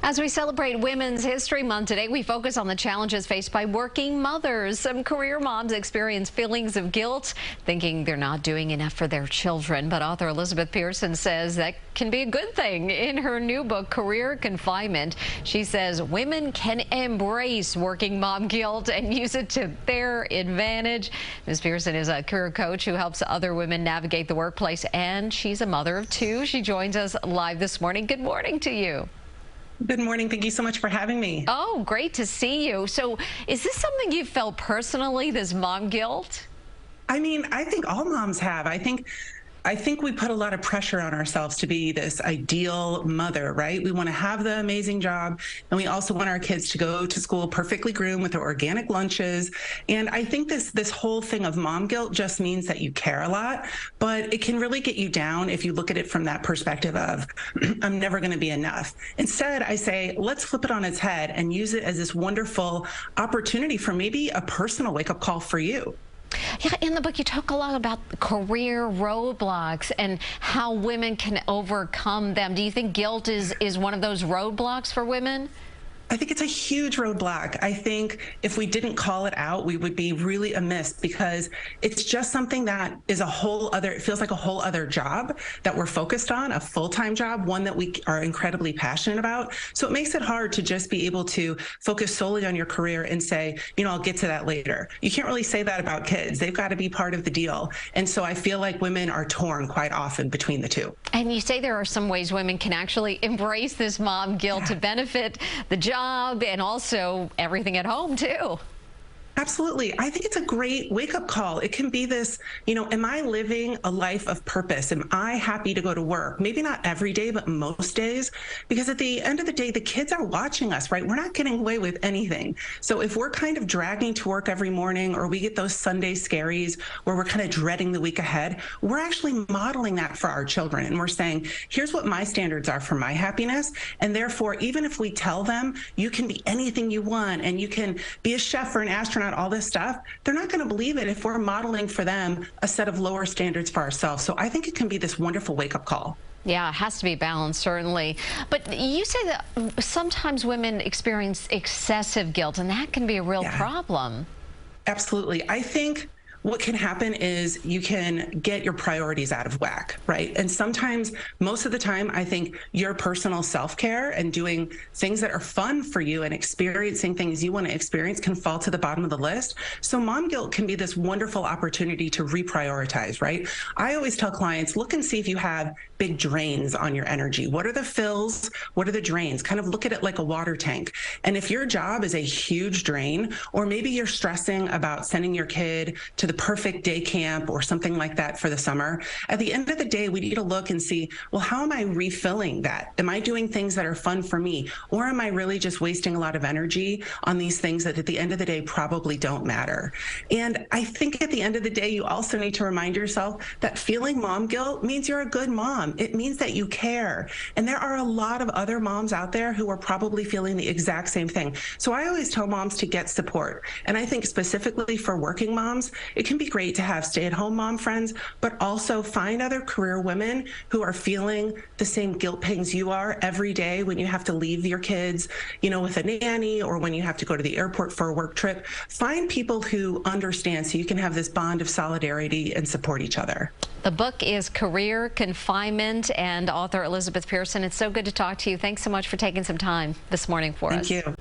As we celebrate Women's History Month today, we focus on the challenges faced by working mothers. Some career moms experience feelings of guilt, thinking they're not doing enough for their children. But author Elizabeth Pearson says that can be a good thing. In her new book, Career Confinement, she says women can embrace working mom guilt and use it to their advantage. Ms. Pearson is a career coach who helps other women navigate the workplace, and she's a mother of two. She joins us live this morning. Good morning to you. Good morning. Thank you so much for having me. Oh, great to see you. So is this something you felt personally, this mom guilt? I mean, I think all moms have. I think we put a lot of pressure on ourselves to be this ideal mother, right? We want to have the amazing job, and we also want our kids to go to school perfectly groomed with their organic lunches. And I think this whole thing of mom guilt just means that you care a lot, but it can really get you down if you look at it from that perspective of, I'm never going to be enough. Instead, I say, let's flip it on its head and use it as this wonderful opportunity for maybe a personal wake-up call for you. Yeah, in the book you talk a lot about career roadblocks and how women can overcome them. Do you think guilt is one of those roadblocks for women? I think it's a huge roadblock. I think if we didn't call it out, we would be really amiss, because it's just something that is a whole other, it feels like a whole other job that we're focused on, a full-time job, one that we are incredibly passionate about. So it makes it hard to just be able to focus solely on your career and say, you know, I'll get to that later. You can't really say that about kids. They've got to be part of the deal. And so I feel like women are torn quite often between the two. And you say there are some ways women can actually embrace this mom guilt to benefit the job and also everything at home too. Absolutely. I think it's a great wake-up call. It can be this, you know, am I living a life of purpose? Am I happy to go to work? Maybe not every day, but most days, because at the end of the day, the kids are watching us, right? We're not getting away with anything. So if we're kind of dragging to work every morning, or we get those Sunday scaries where we're kind of dreading the week ahead, we're actually modeling that for our children. And we're saying, here's what my standards are for my happiness. And therefore, even if we tell them you can be anything you want and you can be a chef or an astronaut, all this stuff, they're not going to believe it if we're modeling for them a set of lower standards for ourselves. So I think it can be this wonderful wake-up call. Yeah, it has to be balanced, certainly. But you say that sometimes women experience excessive guilt, and that can be a real problem. Absolutely. I think what can happen is you can get your priorities out of whack, right? And sometimes, most of the time, I think your personal self-care and doing things that are fun for you and experiencing things you want to experience can fall to the bottom of the list. So mom guilt can be this wonderful opportunity to reprioritize, right? I always tell clients, look and see if you have big drains on your energy. What are the fills? What are the drains? Kind of look at it like a water tank. And if your job is a huge drain, or maybe you're stressing about sending your kid to the perfect day camp or something like that for the summer, at the end of the day, we need to look and see, well, how am I refilling that? Am I doing things that are fun for me? Or am I really just wasting a lot of energy on these things that at the end of the day probably don't matter? And I think at the end of the day, you also need to remind yourself that feeling mom guilt means you're a good mom. It means that you care. And there are a lot of other moms out there who are probably feeling the exact same thing. So I always tell moms to get support. And I think specifically for working moms, it can be great to have stay-at-home mom friends, but also find other career women who are feeling the same guilt pangs you are every day when you have to leave your kids, you know, with a nanny, or when you have to go to the airport for a work trip. Find people who understand so you can have this bond of solidarity and support each other. The book is Career Confinement, and author Elizabeth Pearson. It's so good to talk to you. Thanks so much for taking some time this morning for us. Thank you.